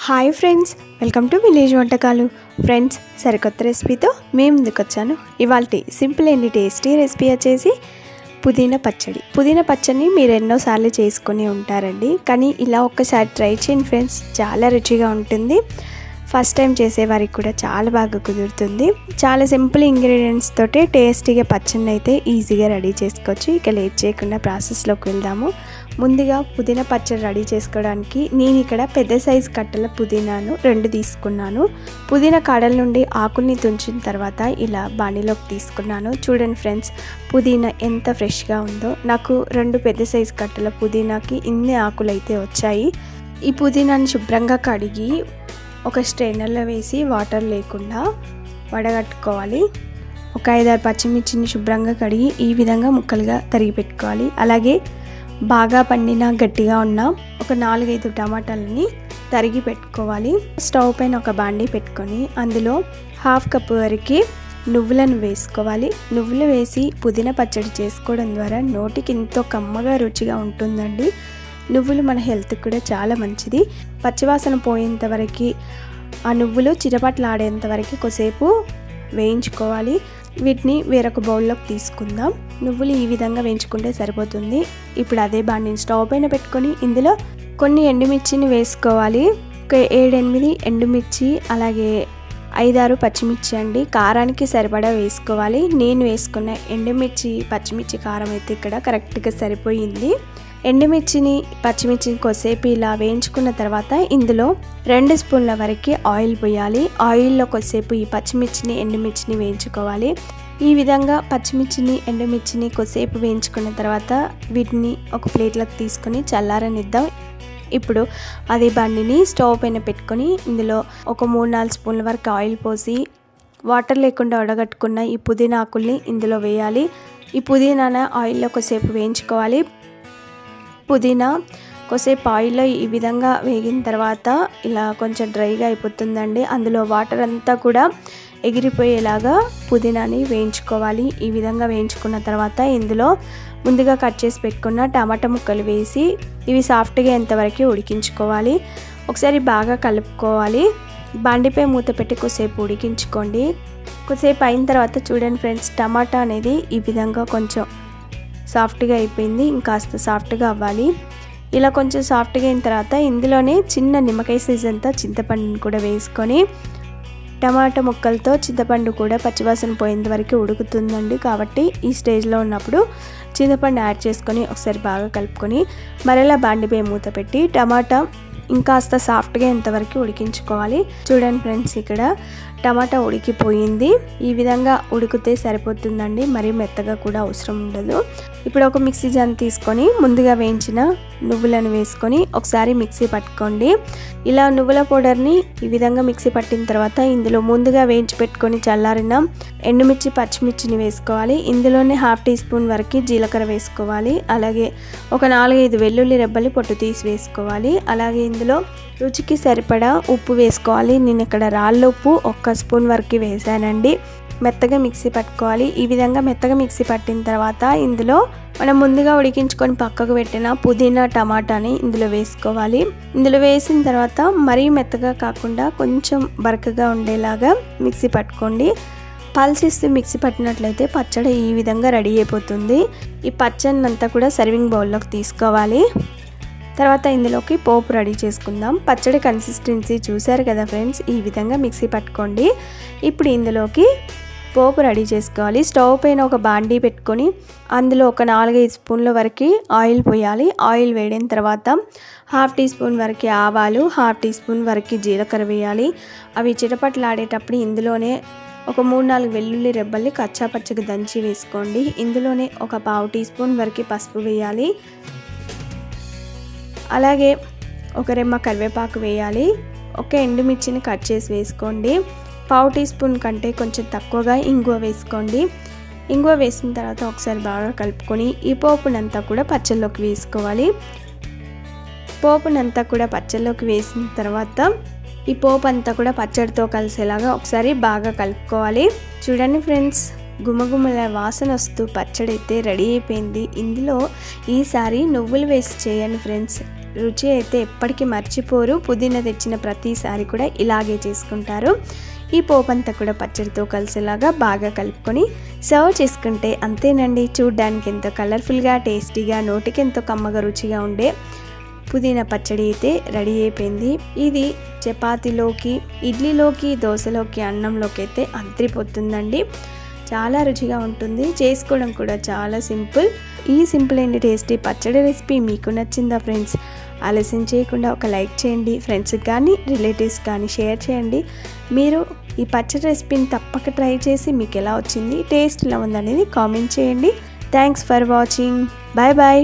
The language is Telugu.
Hi friends, welcome to village వంటకాలు. ఫ్రెండ్స్, సరికొత్త రెసిపీతో మేము ముందుకు వచ్చాను. ఇవాల్టి సింపుల్ అండ్ టేస్టీ రెసిపీ వచ్చేసి పుదీనా పచ్చడి. పుదీనా పచ్చడిని మీరు ఎన్నోసార్లు చేసుకొని ఉంటారండి, కానీ ఇలా ఒక్కసారి ట్రై చేయండి ఫ్రెండ్స్, చాలా రుచిగా ఉంటుంది. ఫస్ట్ టైం చేసేవారికి కూడా చాలా బాగా కుదురుతుంది. చాలా సింపుల్ ఇంగ్రీడియంట్స్ తోటి టేస్టీగా పచ్చడిని అయితే ఈజీగా రెడీ చేసుకోవచ్చు. ఇక లేట్ చేయకుండా ప్రాసెస్లోకి వెళ్దాము. ముందుగా పుదీనా పచ్చడి రెడీ చేసుకోవడానికి నేను ఇక్కడ పెద్ద సైజు కట్టల పుదీనాను 2 తీసుకున్నాను. పుదీనా కాడల నుండి ఆకుల్ని తుంచిన తర్వాత ఇలా బాణీలోకి తీసుకున్నాను. చూడండి ఫ్రెండ్స్, పుదీనా ఎంత ఫ్రెష్గా ఉందో. నాకు 2 పెద్ద సైజు కట్టల పుదీనాకి ఇన్ని ఆకులు అయితే వచ్చాయి. ఈ పుదీనాని శుభ్రంగా కడిగి ఒక స్ట్రైనర్లో వేసి వాటర్ లేకుండా వడగట్టుకోవాలి. ఒక 5-6 పచ్చిమిర్చిని శుభ్రంగా కడిగి ఈ విధంగా ముక్కలుగా తరిగి పెట్టుకోవాలి. అలాగే బాగా పండిన గట్టిగా ఉన్న ఒక 4-5 టమాటాలని తరిగి పెట్టుకోవాలి. స్టవ్ పైన ఒక బాండీ పెట్టుకొని అందులో 1/2 కప్పు వరకు నువ్వులను వేసుకోవాలి. నువ్వులు వేసి పుదీనా పచ్చడి చేసుకోవడం ద్వారా నోటికి ఎంతో కమ్మగా రుచిగా ఉంటుందండి. నువ్వులు మన హెల్త్కి కూడా చాలా మంచిది. పచ్చివాసన పోయేంత వరకు ఆ నువ్వులు చిటపట్లాడేంత వరకు కొద్దిసేపు వేయించుకోవాలి. వీటిని వేరొక బౌల్లోకి తీసుకుందాం. నువ్వులు ఈ విధంగా వేయించుకుంటే సరిపోతుంది. ఇప్పుడు అదే బాండీని స్టవ్ పైన పెట్టుకొని ఇందులో కొన్ని ఎండుమిర్చిని వేసుకోవాలి. ఒక 7-8 ఎండుమిర్చి, అలాగే 5-6 పచ్చిమిర్చి అండి. కారానికి సరిపడా వేసుకోవాలి. నేను వేసుకున్న ఎండుమిర్చి పచ్చిమిర్చి కారం అయితే ఇక్కడ కరెక్ట్గా సరిపోయింది. ఎండుమిర్చిని పచ్చిమిర్చిని కొద్దిసేపు ఇలా వేయించుకున్న తర్వాత ఇందులో 2 స్పూన్ల వరకు ఆయిల్ పోయాలి. ఆయిల్లో కొద్దిసేపు ఈ పచ్చిమిర్చిని ఎండుమిర్చిని వేయించుకోవాలి. ఈ విధంగా పచ్చిమిర్చిని ఎండుమిర్చిని కొద్దిసేపు వేయించుకున్న తర్వాత వీటిని ఒక ప్లేట్లోకి తీసుకొని చల్లారనిద్దాం. ఇప్పుడు అదే బండిని స్టవ్ పైన పెట్టుకొని ఇందులో ఒక 3-4 స్పూన్ల వరకు ఆయిల్ పోసి వాటర్ లేకుండా వడగట్టుకున్న ఈ పుదీనా ఆకుల్ని ఇందులో వేయాలి. ఈ పుదీనా ఆయిల్లో కొద్దిసేపు వేయించుకోవాలి. పుదీనా కొద్దిసేపు ఆయిల్లో ఈ విధంగా వేగిన తర్వాత ఇలా కొంచెం డ్రైగా అయిపోతుందండి. అందులో వాటర్ అంతా కూడా ఎగిరిపోయేలాగా పుదీనాని వేయించుకోవాలి. ఈ విధంగా వేయించుకున్న తర్వాత ఇందులో ముందుగా కట్ చేసి పెట్టుకున్న టమాటా ముక్కలు వేసి ఇవి సాఫ్ట్గా ఎంతవరకు ఉడికించుకోవాలి. ఒకసారి బాగా కలుపుకోవాలి. బండిపై మూత పెట్టి కొద్దిసేపు ఉడికించుకోండి. కొద్దిసేపు అయిన తర్వాత చూడండి ఫ్రెండ్స్, టమాటా అనేది ఈ విధంగా కొంచెం సాఫ్ట్గా అయిపోయింది. ఇంకాస్త సాఫ్ట్గా అవ్వాలి. ఇలా కొంచెం సాఫ్ట్గా అయిన తర్వాత ఇందులోనే చిన్న నిమ్మకాయ సైజ్ అంతా చింతపండుని కూడా వేసుకొని టమాటా ముక్కలతో చింతపండు కూడా పచ్చివాసన పోయేంత వరకు ఉడుకుతుందండి. కాబట్టి ఈ స్టేజ్లో ఉన్నప్పుడు చింతపండు యాడ్ చేసుకొని ఒకసారి బాగా కలుపుకొని మరలా బాండిపై మూత పెట్టి టమాటా ఇంకాస్త సాఫ్ట్గా ఎంతవరకు ఉడికించుకోవాలి. చూడండి ఫ్రెండ్స్, ఇక్కడ టమాటా ఉడికిపోయింది. ఈ విధంగా ఉడికితే సరిపోతుందండి, మరీ మెత్తగా కూడా అవసరం ఉండదు. ఇప్పుడు ఒక మిక్సీ జార్ తీసుకొని ముందుగా వేయించిన నువ్వులను వేసుకొని ఒకసారి మిక్సీ పట్టుకోండి. ఇలా నువ్వుల పౌడర్ని ఈ విధంగా మిక్సీ పట్టిన తర్వాత ఇందులో ముందుగా వేయించి పెట్టుకొని చల్లారిన ఎండుమిర్చి పచ్చిమిర్చిని వేసుకోవాలి. ఇందులోనే 1/2 టీ స్పూన్ వరకు జీలకర్ర వేసుకోవాలి. అలాగే ఒక 4-5 వెల్లుల్లి రెబ్బలు పొట్టు తీసి వేసుకోవాలి. అలాగే ఇందులో రుచికి సరిపడా ఉప్పు వేసుకోవాలి. నేను ఇక్కడ రాళ్ళ ఉప్పు 1 స్పూన్ వరకు వేసానండి. మెత్తగా మిక్సీ పట్టుకోవాలి. ఈ విధంగా మెత్తగా మిక్సీ పట్టిన తర్వాత ఇందులో మనం ముందుగా ఉడికించుకొని పక్కకు పెట్టిన పుదీనా టమాటాని ఇందులో వేసుకోవాలి. ఇందులో వేసిన తర్వాత మరీ మెత్తగా కాకుండా కొంచెం బరకగా ఉండేలాగా మిక్సీ పట్టుకోండి. పల్సిస్తూ మిక్సీ పట్టినట్లయితే పచ్చడి ఈ విధంగా రెడీ అయిపోతుంది. ఈ పచ్చడిని అంతా కూడా సర్వింగ్ బౌల్లోకి తీసుకోవాలి. తర్వాత ఇందులోకి పోపు రెడీ చేసుకుందాం. పచ్చడి కన్సిస్టెన్సీ చూసారు కదా ఫ్రెండ్స్, ఈ విధంగా మిక్సీ పట్టుకోండి. ఇప్పుడు ఇందులోకి పోపు రెడీ చేసుకోవాలి. స్టవ్ పైన ఒక బాండీ పెట్టుకొని అందులో ఒక 4-5 స్పూన్ల వరకు ఆయిల్ పోయాలి. ఆయిల్ వేడిన తర్వాత 1/2 టీ స్పూన్ వరకు ఆవాలు, 1/2 టీ స్పూన్ వరకు జీలకర్ర వేయాలి. అవి చిటపట్లాడేటప్పుడు ఇందులోనే ఒక 3-4 వెల్లుల్లి రెబ్బల్ని కచ్చా పచ్చగా దంచి వేసుకోండి. ఇందులోనే ఒక 1/2 టీ స్పూన్ వరకు పసుపు వేయాలి. అలాగే ఒక రెమ్మ కరివేపాకు వేయాలి. ఒక ఎండుమిర్చిని కట్ చేసి వేసుకోండి. 1/2 టీ స్పూన్ కంటే కొంచెం తక్కువగా ఇంగువ వేసుకోండి. ఇంగువ వేసిన తర్వాత ఒకసారి బాగా కలుపుకొని ఈ పోపునంతా కూడా పచ్చళ్ళలోకి వేసుకోవాలి. పోపునంతా కూడా పచ్చళ్ళలోకి వేసిన తర్వాత ఈ పోపు అంతా కూడా పచ్చడితో కలిసేలాగా ఒకసారి బాగా కలుపుకోవాలి. చూడండి ఫ్రెండ్స్, గుమగుమల వాసన వస్తూ పచ్చడి అయితే రెడీ అయిపోయింది. ఇందులో ఈసారి నువ్వులు వేసి చేయండి ఫ్రెండ్స్, రుచి అయితే ఎప్పటికీ మర్చిపోరు. పుదీనా తెచ్చిన ప్రతిసారి కూడా ఇలాగే చేసుకుంటారు. ఈ పోపంతా కూడా పచ్చడితో కలిసేలాగా బాగా కలుపుకొని సర్వ్ చేసుకుంటే అంతేనండి. చూడ్డానికి ఎంతో కలర్ఫుల్గా, టేస్టీగా, నోటికి ఎంతో కమ్మగా రుచిగా ఉండే పుదీనా పచ్చడి అయితే రెడీ అయిపోయింది. ఇది చపాతీలోకి, ఇడ్లీలోకి, దోశలోకి, అన్నంలోకి అయితే అద్రిపోతుందండి. చాలా రుచిగా ఉంటుంది. చేసుకోవడం కూడా చాలా సింపుల్. ఈ సింపుల్ అండ్ టేస్టీ పచ్చడి రెసిపీ మీకు నచ్చిందా ఫ్రెండ్స్? ఆలస్యం చేయకుండా ఒక లైక్ చేయండి. ఫ్రెండ్స్కి కానీ రిలేటివ్స్ కానీ షేర్ చేయండి. మీరు ఈ పచ్చడి రెసిపీని తప్పక ట్రై చేసి మీకు ఎలా వచ్చింది, టేస్ట్ ఎలా ఉందనేది కామెంట్ చేయండి. Thanks for watching. Bye bye.